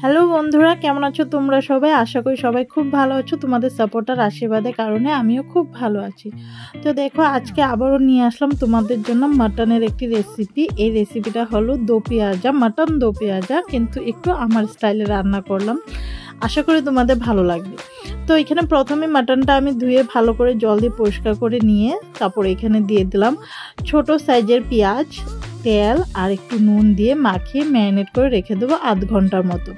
Hello বন্ধুরা, কেমন আছো তোমরা সবাই? আশা করি সবাই খুব ভালো আছো। তোমাদের সাপোর্টার আশীর্বাদের কারণে আমিও খুব ভালো আছি। তো দেখো, আজকে আবারও নিয়ে আসলাম তোমাদের জন্য মাটনের একটি রেসিপি। এই রেসিপিটা হলো দো পেঁয়াজা, মাটন দো পেঁয়াজা, কিন্তু একটু আমার স্টাইলে রান্না করলাম। আশা করি তোমাদের ভালো লাগবে। তো এখানে প্রথমে মাটনটা আমি ধুয়ে ভালো করে জল দিয়ে পরিষ্কার করে নিয়ে তারপর এখানে দিয়ে দিলাম ছোট সাইজের পেঁয়াজ, তেল আর একটু নুন দিয়ে মাখিয়ে ম্যারিনেট করে রেখে দেবো আধ ঘন্টার মতো।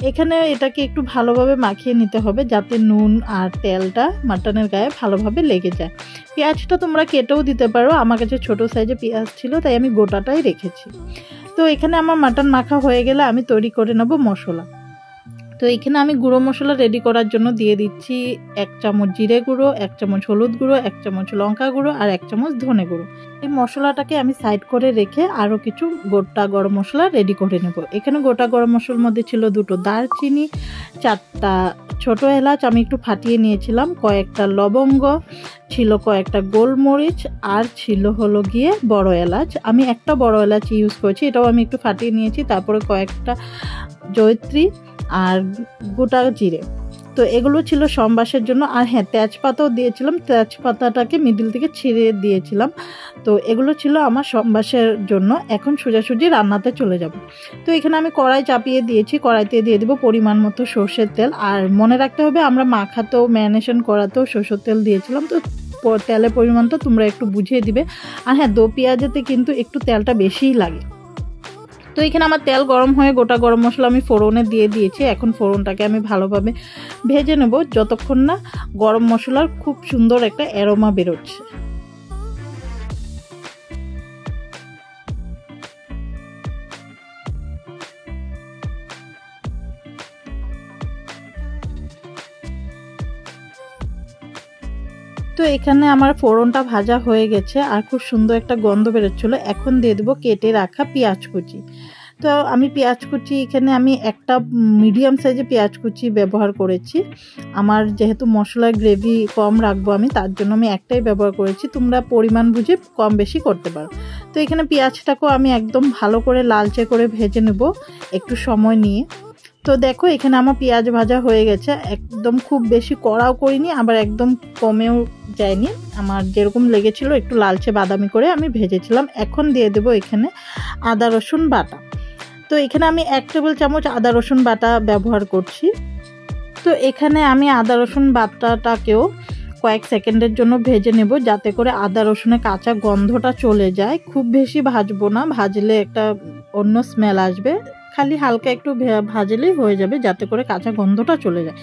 এখানে এটাকে একটু ভালোভাবে মাখিয়ে নিতে হবে যাতে নুন আর তেলটা মাটনের গায়ে ভালোভাবে লেগে যায়। পেঁয়াজটা তোমরা কেটেও দিতে পারো, আমার কাছে ছোটো সাইজে পেঁয়াজ ছিল তাই আমি গোটাটাই রেখেছি। তো এখানে আমার মাটন মাখা হয়ে গেলে আমি তৈরি করে নেব মশলা। তো এখানে আমি গুঁড়ো মশলা রেডি করার জন্য দিয়ে দিচ্ছি 1 চামচ জিরে গুঁড়ো, 1 চামচ হলুদ গুঁড়ো, 1 চামচ লঙ্কা গুঁড়ো আর 1 চামচ ধনে গুঁড়ো। এই মশলাটাকে আমি সাইড করে রেখে আরও কিছু গোটা গরম মশলা রেডি করে নেব। এখানে গোটা গরম মশলার মধ্যে ছিল 2টো দারচিনি, 4টা ছোটো এলাচ আমি একটু ফাটিয়ে নিয়েছিলাম, কয়েকটা লবঙ্গ ছিল, কয়েকটা গোলমরিচ আর ছিল হলো গিয়ে বড় এলাচ। আমি একটা বড় এলাচ ইউজ করেছি, এটাও আমি একটু ফাটিয়ে নিয়েছি। তারপরে কয়েকটা জয়িত্রী আর গোটা জিরে। তো এগুলো ছিল সম্বাসের জন্য। আর হ্যাঁ, তেজপাতাও দিয়েছিলাম, তেজপাতাটাকে মিডিল থেকে ছিঁড়ে দিয়েছিলাম। তো এগুলো ছিল আমার সম্বাসের জন্য। এখন সোজাসুজি রান্নাতে চলে যাব। তো এখানে আমি কড়াই চাপিয়ে দিয়েছি, কড়াইতে দিয়ে দেবো পরিমাণ মতো সর্ষের তেল। আর মনে রাখতে হবে আমরা মাখাতেও ম্যারিনেশন করাতেও সর্ষের তেল দিয়েছিলাম, তো তেলের পরিমাণটা তোমরা একটু বুঝিয়ে দিবে। আর হ্যাঁ, দো পেঁয়াজেতে কিন্তু একটু তেলটা বেশিই লাগে। তো এখানে আমার তেল গরম হয়ে গোটা গরম মশলা আমি ফোড়নে দিয়ে দিয়েছি। এখন ফোড়নটাকে আমি ভালোভাবে ভেজে নেব যতক্ষণ না গরম মশলার খুব সুন্দর একটা অ্যারোমা বেরোচ্ছে। তো এখানে আমার ফোড়নটা ভাজা হয়ে গেছে আর খুব সুন্দর একটা গন্ধ বেরোচ্ছিলো। এখন দিয়ে দেবো কেটে রাখা পেঁয়াজ কুচি। তো আমি পেঁয়াজ কুচি এখানে আমি একটা মিডিয়াম সাইজে পেঁয়াজ কুচি ব্যবহার করেছি। আমার যেহেতু মশলার গ্রেভি কম রাখবো আমি, তার জন্য আমি একটাই ব্যবহার করেছি। তোমরা পরিমাণ বুঝে কম বেশি করতে পারো। তো এখানে পেঁয়াজটাকেও আমি একদম ভালো করে লালচে করে ভেজে নেব একটু সময় নিয়ে। তো দেখো, এখানে আমার পেঁয়াজ ভাজা হয়ে গেছে। একদম খুব বেশি কড়াও করিনি, আবার একদম কমেও যায়নি। আমার যেরকম লেগেছিল একটু লালচে বাদামি করে আমি ভেজেছিলাম। এখন দিয়ে দেবো এখানে আদা রসুন বাটা। তো এখানে আমি 1 টেবিল চামচ আদা রসুন বাটা ব্যবহার করছি। তো এখানে আমি আদা রসুন বাটাটাকেও কয়েক সেকেন্ডের জন্য ভেজে নেব যাতে করে আদা রসুনের কাঁচা গন্ধটা চলে যায়। খুব বেশি ভাজবো না, ভাজলে একটা অন্য স্মেল আসবে। খালি হালকা একটু ভাজলেই হয়ে যাবে যাতে করে কাঁচা গন্ধটা চলে যায়।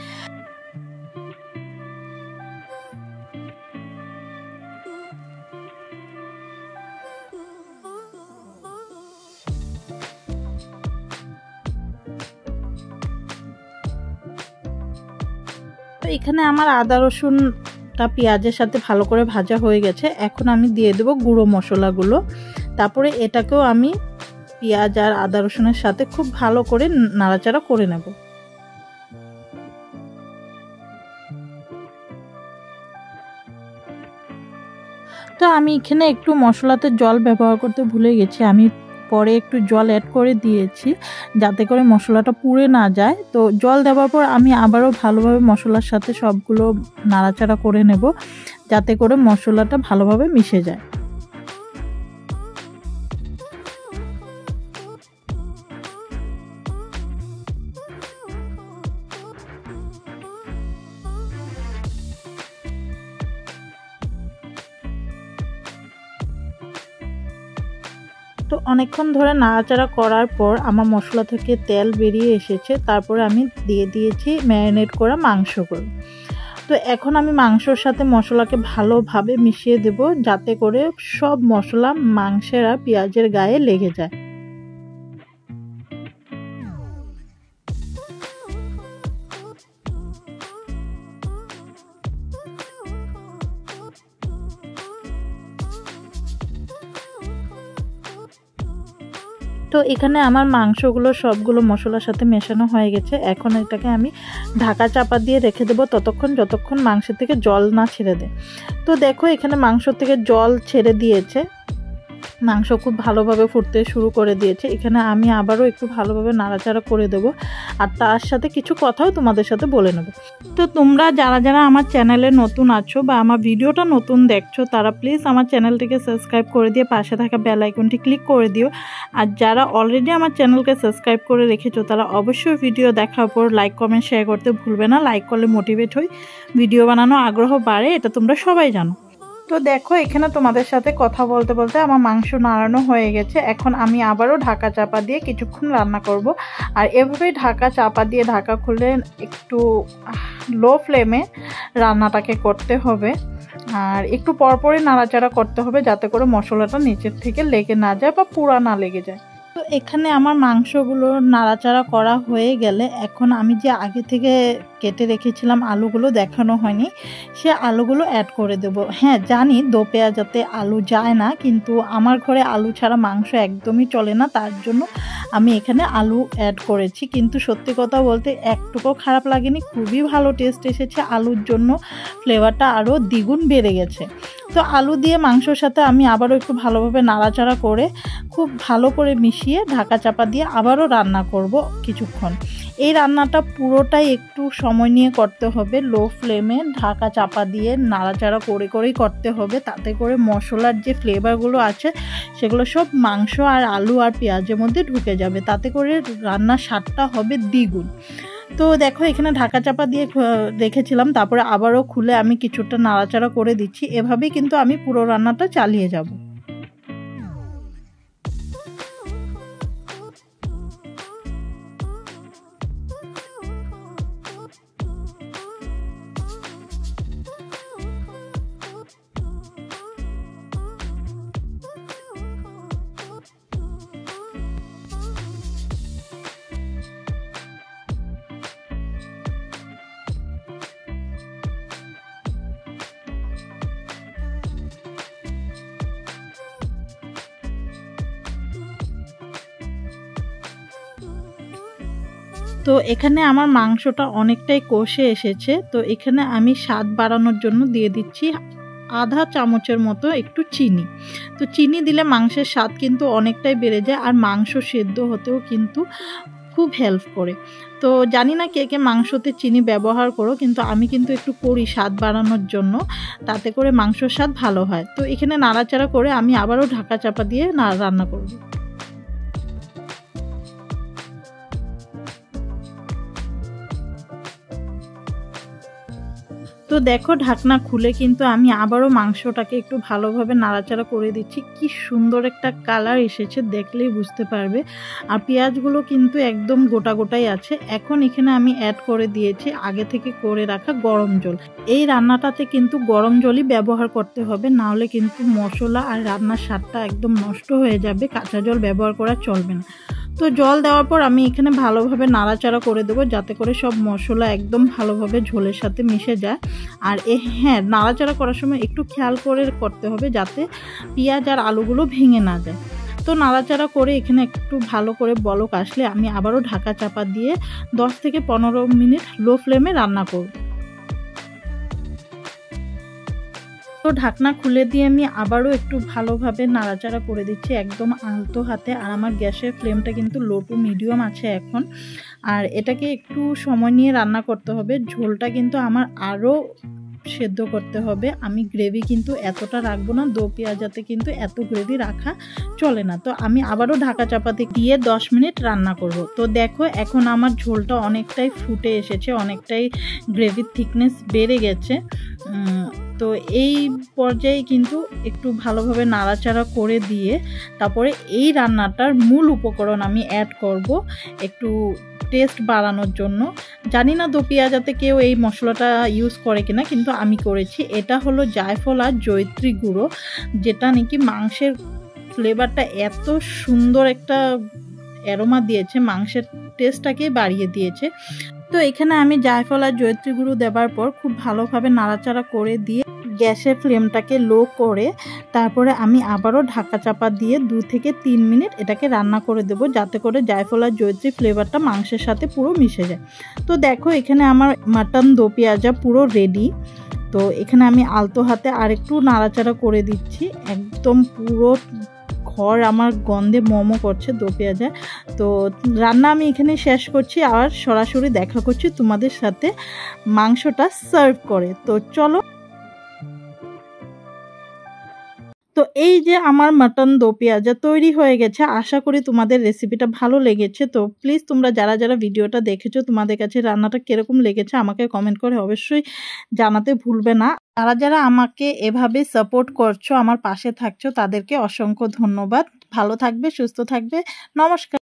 তো এখানে আমার আদা রসুনটা পেঁয়াজের সাথে ভালো করে ভাজা হয়ে গেছে। এখন আমি দিয়ে দেবো গুঁড়ো মশলাগুলো। তারপরে এটাকেও আমি পেঁয়াজ আর আদা রসুনের সাথে খুব ভালো করে নাড়াচাড়া করে নেব। তো আমি এখানে একটু মশলাতে জল ব্যবহার করতে ভুলে গেছি, আমি পরে একটু জল অ্যাড করে দিয়েছি যাতে করে মশলাটা পুড়ে না যায়। তো জল দেওয়ার পর আমি আবারও ভালোভাবে মশলার সাথে সবগুলো নাড়াচাড়া করে নেব যাতে করে মশলাটা ভালোভাবে মিশে যায়। তো অনেকক্ষণ ধরে নাড়াচাড়া করার পর আমার মশলা থেকে তেল বেরিয়ে এসেছে। তারপরে আমি দিয়ে দিয়েছি ম্যারিনেট করা মাংসগুলো। তো এখন আমি মাংসর সাথে মশলাকে ভালোভাবে মিশিয়ে দেব যাতে করে সব মশলা মাংসের আর পেঁয়াজের গায়ে লেগে যায়। তো এখানে আমার মাংসগুলো সবগুলো মশলার সাথে মেশানো হয়ে গেছে। এখন এটাকে আমি ঢাকা চাপা দিয়ে রেখে দেবো যতক্ষণ মাংস থেকে জল না ছেড়ে দেয়। তো দেখো, এখানে মাংস থেকে জল ছেড়ে দিয়েছে। মাংস খুব ভালোভাবে ফুটতে শুরু করে দিয়েছে। এখানে আমি আবারও একটু ভালোভাবে নাড়াচাড়া করে দেবো, আর তার সাথে কিছু কথাও তোমাদের সাথে বলে নেব। তো তোমরা যারা যারা আমার চ্যানেলে নতুন আছো বা আমার ভিডিওটা নতুন দেখছো, তারা প্লিজ আমার চ্যানেলটিকে সাবস্ক্রাইব করে দিয়ে পাশে থাকা বেল আইকনটি ক্লিক করে দিও। আর যারা অলরেডি আমার চ্যানেলকে সাবস্ক্রাইব করে রেখেছো, তারা অবশ্যই ভিডিও দেখার পর লাইক কমেন্ট শেয়ার করতে ভুলবে না। লাইক করলে মোটিভেট হই, ভিডিও বানানো আগ্রহ বাড়ে, এটা তোমরা সবাই জানো। তো দেখো এখানে তোমাদের সাথে কথা বলতে বলতে আমার মাংস নাড়ানো হয়ে গেছে। এখন আমি আবারও ঢাকা চাপা দিয়ে কিছুক্ষণ রান্না করব। আর এভাবেই ঢাকা চাপা দিয়ে ঢাকা খুলে একটু লো ফ্লেমে রান্নাটাকে করতে হবে, আর একটু পরপরই নাড়াচাড়া করতে হবে যাতে করে মশলাটা নিচের থেকে লেগে না যায় বা পুড়া না লেগে যায়। তো এখানে আমার মাংসগুলো নাড়াচাড়া করা হয়ে গেলে এখন আমি যে আগে থেকে কেটে রেখেছিলাম আলুগুলো, দেখানো হয়নি, সে আলুগুলো অ্যাড করে দেব। হ্যাঁ জানি দো পেঁয়াজাতে আলু যায় না, কিন্তু আমার ঘরে আলু ছাড়া মাংস একদমই চলে না, তার জন্য আমি এখানে আলু অ্যাড করেছি। কিন্তু সত্যি কথা বলতে একটুকু খারাপ লাগেনি, খুবই ভালো টেস্ট এসেছে। আলুর জন্য ফ্লেভারটা আরও দ্বিগুণ বেড়ে গেছে। তো আলু দিয়ে মাংসর সাথে আমি আবারও একটু ভালোভাবে নাড়াচাড়া করে খুব ভালো করে মিশিয়ে ঢাকা চাপা দিয়ে আবারও রান্না করব কিছুক্ষণ। এই রান্নাটা পুরোটাই একটু সময় নিয়ে করতে হবে, লো ফ্লেমে ঢাকা চাপা দিয়ে নাড়াচাড়া করে করেই করতে হবে, তাতে করে মশলার যে ফ্লেভারগুলো আছে সেগুলো সব মাংস আর আলু আর পেঁয়াজের মধ্যে ঢুকে যাবে, তাতে করে রান্নার স্বাদটা হবে দ্বিগুণ। তো দেখো এখানে ঢাকা চাপা দিয়ে রেখেছিলাম, তারপরে আবারও খুলে আমি কিছুটা নাড়াচাড়া করে দিচ্ছি। এভাবেই কিন্তু আমি পুরো রান্নাটা চালিয়ে যাব। তো এখানে আমার মাংসটা অনেকটাই কষে এসেছে। তো এখানে আমি স্বাদ বাড়ানোর জন্য দিয়ে দিচ্ছি আধা চামচের মতো একটু চিনি। তো চিনি দিলে মাংসের স্বাদ কিন্তু অনেকটাই বেড়ে যায়, আর মাংস সেদ্ধ হতেও কিন্তু খুব হেল্প করে। তো জানি না কে কে মাংসতে চিনি ব্যবহার করো, কিন্তু আমি কিন্তু একটু করি স্বাদ বাড়ানোর জন্য, তাতে করে মাংসর স্বাদ ভালো হয়। তো এখানে নাড়াচাড়া করে আমি আবারও ঢাকা চাপা দিয়ে রান্না করব। তো দেখো ঢাকনা খুলে কিন্তু আমি আবারও মাংসটাকে একটু ভালোভাবে নাড়াচাড়া করে দিচ্ছি। কি সুন্দর একটা কালার এসেছে, দেখলেই বুঝতে পারবে। আর পেঁয়াজগুলো কিন্তু একদম গোটা গোটাই আছে। এখন এখানে আমি অ্যাড করে দিয়েছি আগে থেকে করে রাখা গরম জল। এই রান্নাটাতে কিন্তু গরম জলই ব্যবহার করতে হবে, নাহলে কিন্তু মশলা আর রান্নার স্বাদটা একদম নষ্ট হয়ে যাবে। কাঁচা জল ব্যবহার করা চলবে না। তো জল দেওয়ার পর আমি এখানে ভালোভাবে নাড়াচাড়া করে দেবো, যাতে করে সব মশলা একদম ভালোভাবে ঝোলের সাথে মিশে যায়। আর হ্যাঁ, নাড়াচাড়া করার সময় একটু খেয়াল করে করতে হবে যাতে পেঁয়াজ আর আলুগুলো ভেঙে না যায়। তো নাড়াচাড়া করে এখানে একটু ভালো করে বলক আসলে আমি আবারও ঢাকা চাপা দিয়ে 10 থেকে 15 মিনিট লো ফ্লেমে রান্না করব। তো ঢাকনা খুলে দিয়ে আমি আবারও একটু ভালোভাবে নাড়াচাড়া করে দিচ্ছি একদম আলতো হাতে। আর আমার গ্যাসের ফ্লেমটা কিন্তু লো টু মিডিয়াম আছে এখন। আর এটাকে একটু সময় নিয়ে রান্না করতে হবে। ঝোলটা কিন্তু আমার আরও সেদ্ধ করতে হবে। আমি গ্রেভি কিন্তু এতটা রাখবো না, দো পেঁয়াজাতে কিন্তু এত গ্রেভি রাখা চলে না। তো আমি আবারও ঢাকা চাপাতে দিয়ে 10 মিনিট রান্না করব। তো দেখো এখন আমার ঝোলটা অনেকটাই ফুটে এসেছে, অনেকটাই গ্রেভির থিকনেস বেড়ে গেছে। তো এই পর্যায়ে কিন্তু একটু ভালোভাবে নাড়াচাড়া করে দিয়ে তারপরে এই রান্নাটার মূল উপকরণ আমি অ্যাড করব একটু টেস্ট বাড়ানোর জন্য। জানি না দো পেঁয়াজাতে কেউ এই মশলাটা ইউজ করে কিনা, কিন্তু আমি করেছি। এটা হলো জায়ফল আর জয়িত্রী গুঁড়ো, যেটা নাকি মাংসের ফ্লেভারটা এত সুন্দর একটা অ্যারোমা দিয়েছে, মাংসের টেস্টটাকে বাড়িয়ে দিয়েছে। তো এখানে আমি জায়ফল আর জয়িত্রী গুঁড়ো দেওয়ার পর খুব ভালোভাবে নাড়াচাড়া করে দিয়ে গ্যাসের ফ্লেমটাকে লো করে তারপরে আমি আবারও ঢাকা চাপা দিয়ে 2 থেকে 3 মিনিট এটাকে রান্না করে দেব, যাতে করে জায়ফল আর জয়িত্রী ফ্লেভারটা মাংসের সাথে পুরো মিশে যায়। তো দেখো এখানে আমার মাটন দো পেঁয়াজা পুরো রেডি। তো এখানে আমি আলতো হাতে আরেকটু নাড়াচাড়া করে দিচ্ছি, একদম পুরো ঘর আমার গন্ধে মোমো করছে দো পেঁয়াজা। তো রান্না আমি এখানে শেষ করছি আর সরাসরি দেখা করছি তোমাদের সাথে মাংসটা সার্ভ করে। তো চলো। তো এই যে আমার মাটন দো পেঁয়াজা তৈরি হয়ে গেছে। আশা করি তোমাদের রেসিপিটা ভালো লেগেছে। তো প্লিজ তোমরা যারা যারা ভিডিওটা দেখেছো তোমাদের কাছে রান্নাটা কিরকম লেগেছে আমাকে কমেন্ট করে অবশ্যই জানাতে ভুলবে না। যারা যারা আমাকে এভাবে সাপোর্ট করছো, আমার পাশে থাকছো, তাদেরকে অসংখ্য ধন্যবাদ। ভালো থাকবে, সুস্থ থাকবে। নমস্কার।